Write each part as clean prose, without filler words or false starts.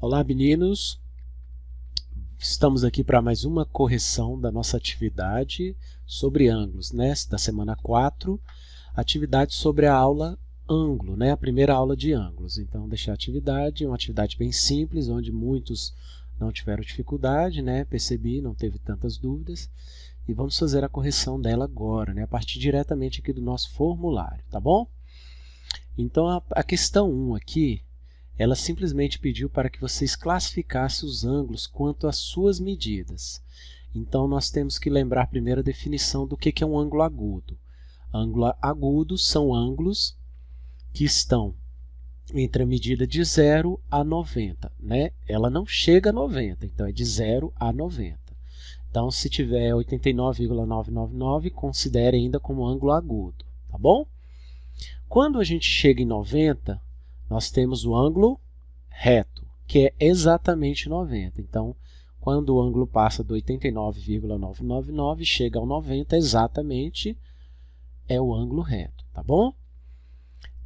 Olá, meninos! Estamos aqui para mais uma correção da nossa atividade sobre ângulos, né? Da semana 4, atividade sobre a aula ângulo, né? A primeira aula de ângulos. Então, deixei a atividade, uma atividade bem simples, onde muitos não tiveram dificuldade, né? Percebi, não teve tantas dúvidas. E vamos fazer a correção dela agora, né? A partir diretamente aqui do nosso formulário, tá bom? Então, a questão 1 aqui, ela simplesmente pediu para que vocês classificassem os ângulos quanto às suas medidas. Então, nós temos que lembrar primeiro a definição do que é um ângulo agudo. Ângulo agudo são ângulos que estão entre a medida de 0 a 90. Né? Ela não chega a 90, então é de 0 a 90. Então, se tiver 89,999, considere ainda como ângulo agudo. Tá bom? Quando a gente chega em 90, nós temos o ângulo reto, que é exatamente 90. Então, quando o ângulo passa do 89,999 e chega ao 90, exatamente é o ângulo reto, tá bom?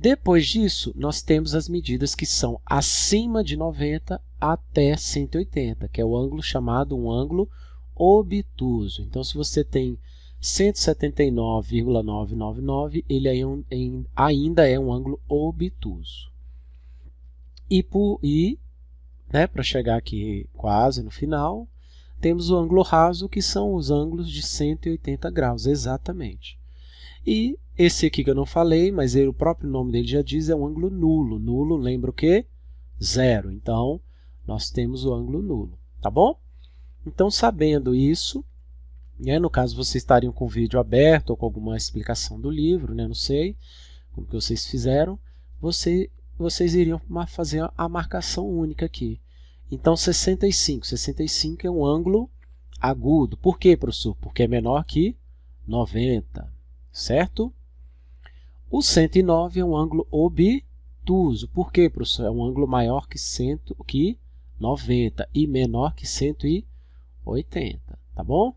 Depois disso, nós temos as medidas que são acima de 90 até 180, que é o ângulo chamado um ângulo obtuso. Então, se você tem 179,999, ele ainda é um ângulo obtuso. Para chegar aqui quase no final, temos o ângulo raso, que são os ângulos de 180 graus, exatamente. E esse aqui que eu não falei, mas o próprio nome dele já diz, é um ângulo nulo. Nulo lembra o quê? Zero. Então, nós temos o ângulo nulo, tá bom? Então, sabendo isso, né, no caso vocês estariam com o vídeo aberto ou com alguma explicação do livro, né, não sei como que vocês fizeram, vocês iriam fazer a marcação única aqui. Então, 65 é um ângulo agudo. Por quê, professor? Porque é menor que 90, certo? O 109 é um ângulo obtuso. Por quê, professor? É um ângulo maior que 90 e menor que 180, tá bom?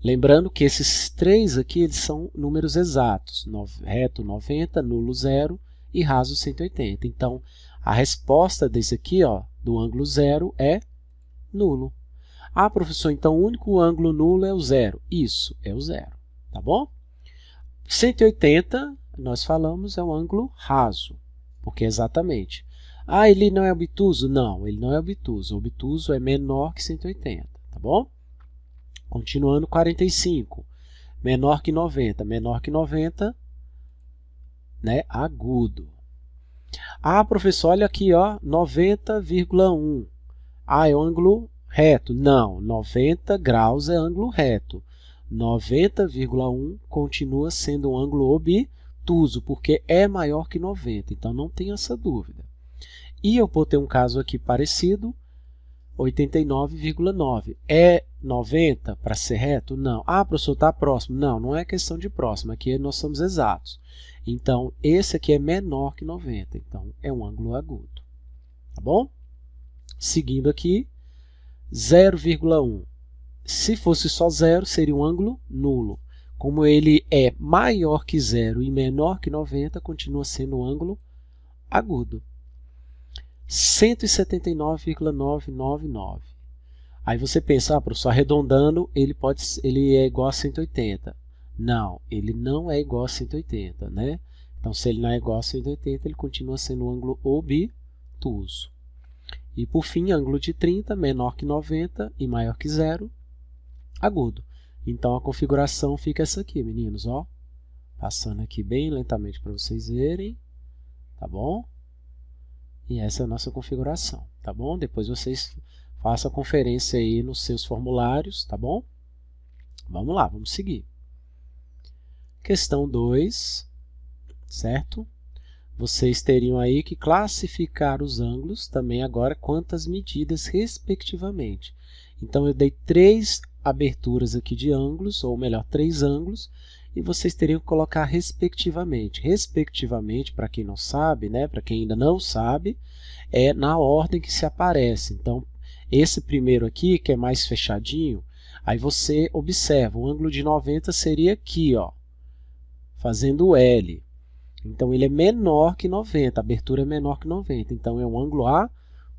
Lembrando que esses três aqui eles são números exatos, reto 90, nulo 0 e raso 180. Então, a resposta desse aqui, ó, do ângulo 0 é nulo. Ah, professor, então o único ângulo nulo é o 0. Isso, é o 0, tá bom? 180, nós falamos, é um ângulo raso, porque é exatamente. Ah, ele não é obtuso? Não, ele não é obtuso. O obtuso é menor que 180, tá bom? Continuando, 45, menor que 90. Menor que 90, né, agudo. Ah, professor, olha aqui, ó, 90,1. Ah, é um ângulo reto. Não, 90 graus é ângulo reto. 90,1 continua sendo um ângulo obtuso, porque é maior que 90. Então, não tem essa dúvida. E eu vou ter um caso aqui parecido, 89,9. É 90 para ser reto? Não. Ah, professor, está próximo. Não, não é questão de próximo. Aqui nós somos exatos. Então, esse aqui é menor que 90. Então, é um ângulo agudo. Tá bom? Seguindo aqui, 0,1. Se fosse só 0, seria um ângulo nulo. Como ele é maior que 0 e menor que 90, continua sendo um ângulo agudo. 179,999. Aí você pensa, professor, arredondando, ele é igual a 180. Não, ele não é igual a 180, né? Então, se ele não é igual a 180, ele continua sendo um ângulo obtuso. E, por fim, ângulo de 30, menor que 90 e maior que 0, agudo. Então, a configuração fica essa aqui, meninos, ó. Passando aqui bem lentamente para vocês verem, tá bom? E essa é a nossa configuração, tá bom? Depois vocês façam a conferência aí nos seus formulários, tá bom? Vamos lá, vamos seguir. Questão 2, certo? Vocês teriam aí que classificar os ângulos também agora quantas medidas respectivamente. Então, eu dei 3 aberturas aqui de ângulos, ou melhor, 3 ângulos, e vocês teriam que colocar respectivamente. Respectivamente, para quem não sabe, né, para quem ainda não sabe, é na ordem que se aparece. Então, esse primeiro aqui, que é mais fechadinho, aí você observa, o ângulo de 90 seria aqui, ó, fazendo o L. Então, ele é menor que 90, a abertura é menor que 90, então é um ângulo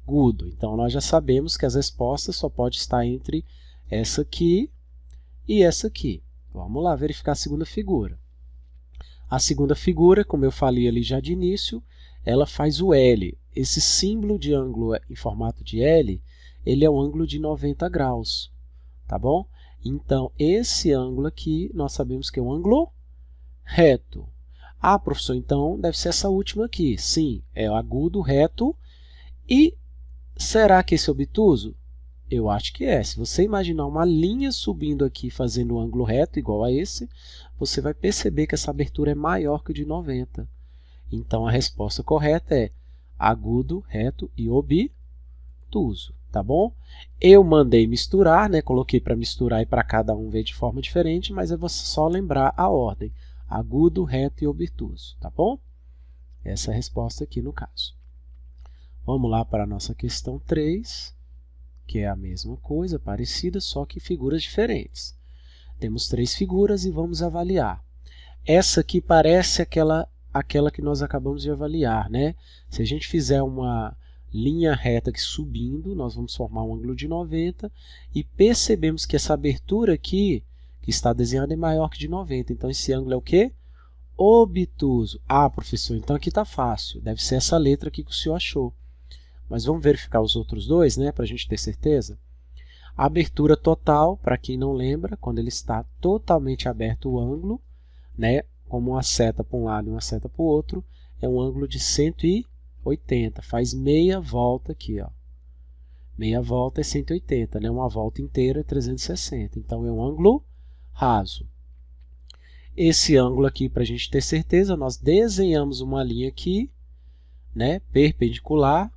agudo. Então, nós já sabemos que as respostas só podem estar entre essa aqui e essa aqui. Vamos lá verificar a segunda figura. A segunda figura, como eu falei ali já de início, ela faz o L. Esse símbolo de ângulo em formato de L, ele é um ângulo de 90 graus, tá bom? Então, esse ângulo aqui, nós sabemos que é um ângulo reto. Ah, professor, então deve ser essa última aqui. Sim, é o agudo, reto. E será que esse é obtuso? Eu acho que é. Se você imaginar uma linha subindo aqui, fazendo um ângulo reto igual a esse, você vai perceber que essa abertura é maior que o de 90. Então, a resposta correta é agudo, reto e obtuso, tá bom? Eu mandei misturar, né? Coloquei para misturar e para cada um ver de forma diferente, mas é você só lembrar a ordem. Agudo, reto e obtuso, tá bom? Essa é a resposta aqui no caso. Vamos lá para a nossa questão 3, que é a mesma coisa, parecida, só que figuras diferentes. Temos 3 figuras e vamos avaliar. Essa aqui parece aquela que nós acabamos de avaliar, né? Se a gente fizer uma linha reta aqui subindo, nós vamos formar um ângulo de 90 e percebemos que essa abertura aqui, que está desenhada, é maior que de 90. Então, esse ângulo é o quê? Obtuso. Ah, professor, então aqui está fácil. Deve ser essa letra aqui que o senhor achou. Mas vamos verificar os outros dois, né, para a gente ter certeza. A abertura total, para quem não lembra, quando ele está totalmente aberto o ângulo, né, como uma seta para um lado e uma seta para o outro, é um ângulo de 180. Faz meia volta aqui, ó. Meia volta é 180, né? Uma volta inteira é 360. Então, é um ângulo raso. Esse ângulo aqui, para a gente ter certeza, nós desenhamos uma linha aqui, né, perpendicular,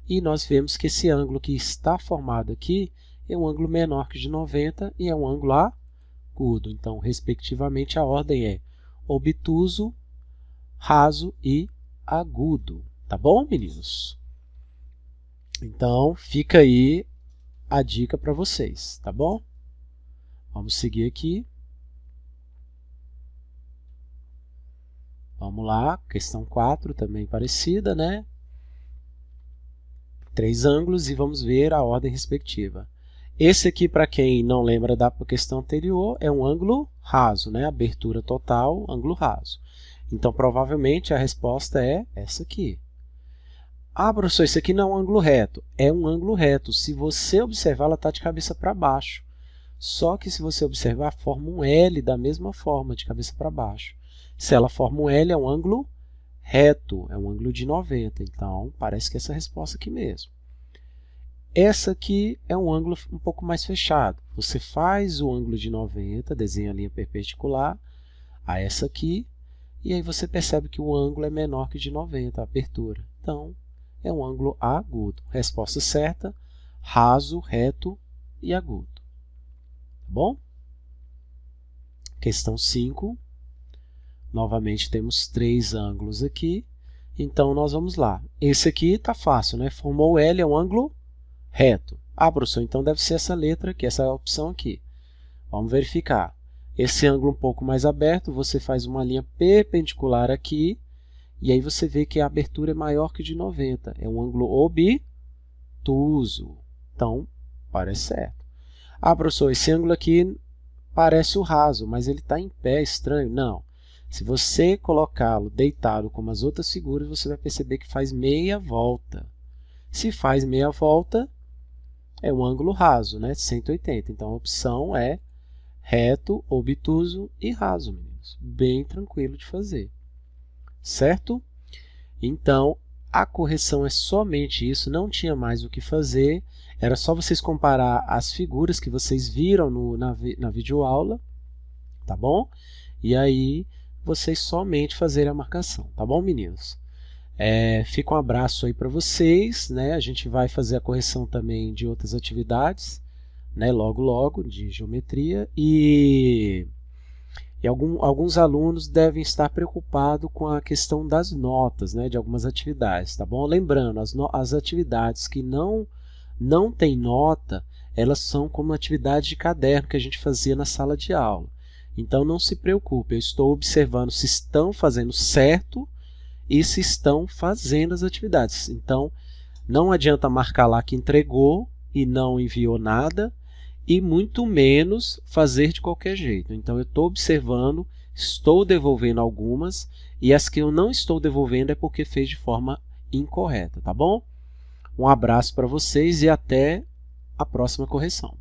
e nós vemos que esse ângulo que está formado aqui é um ângulo menor que de 90 e é um ângulo agudo. Então, respectivamente, a ordem é obtuso, raso e agudo. Tá bom, meninos? Então, fica aí a dica para vocês, tá bom? Vamos seguir aqui. Vamos lá, questão 4, também parecida, né? 3 ângulos e vamos ver a ordem respectiva. Esse aqui, para quem não lembra da questão anterior, é um ângulo raso, né? Abertura total, ângulo raso. Então, provavelmente, a resposta é essa aqui. Ah, professor, isso aqui não é um ângulo reto. É um ângulo reto. Se você observar, ela está de cabeça para baixo. Só que, se você observar, forma um L da mesma forma, de cabeça para baixo. Se ela forma um L, é um ângulo reto, é um ângulo de 90. Então, parece que é essa resposta aqui mesmo. Essa aqui é um ângulo um pouco mais fechado. Você faz o ângulo de 90, desenha a linha perpendicular a essa aqui, e aí você percebe que o ângulo é menor que de 90, a abertura. Então, é um ângulo agudo. Resposta certa, raso, reto e agudo. Tá bom? Questão 5. Novamente, temos 3 ângulos aqui. Então, nós vamos lá. Esse aqui está fácil, né? Formou L, é um ângulo reto. Ah, professor, então deve ser essa letra aqui, essa opção aqui. Vamos verificar. Esse ângulo um pouco mais aberto, você faz uma linha perpendicular aqui, e aí você vê que a abertura é maior que de 90. É um ângulo obtuso. Então, parece certo. Ah, professor, esse ângulo aqui parece o raso, mas ele está em pé, estranho. Não. Se você colocá-lo deitado como as outras figuras, você vai perceber que faz meia volta. Se faz meia volta, é um ângulo raso, né? 180. Então, a opção é reto, obtuso e raso, meninos. Bem tranquilo de fazer. Certo? Então, a correção é somente isso, não tinha mais o que fazer. Era só vocês comparar as figuras que vocês viram na videoaula, tá bom? E aí, vocês somente fazerem a marcação, tá bom, meninos? Fica um abraço aí para vocês, né? A gente vai fazer a correção também de outras atividades, né? Logo, de geometria. E alguns alunos devem estar preocupados com a questão das notas, né? De algumas atividades, tá bom? Lembrando, as atividades que não têm nota, elas são como atividade de caderno que a gente fazia na sala de aula. Então, não se preocupe, eu estou observando se estão fazendo certo e se estão fazendo as atividades. Então, Não adianta marcar lá que entregou e não enviou nada, e muito menos fazer de qualquer jeito. Então eu estou observando, estou devolvendo algumas, e as que eu não estou devolvendo é porque fez de forma incorreta, tá bom? Um abraço para vocês e até a próxima correção.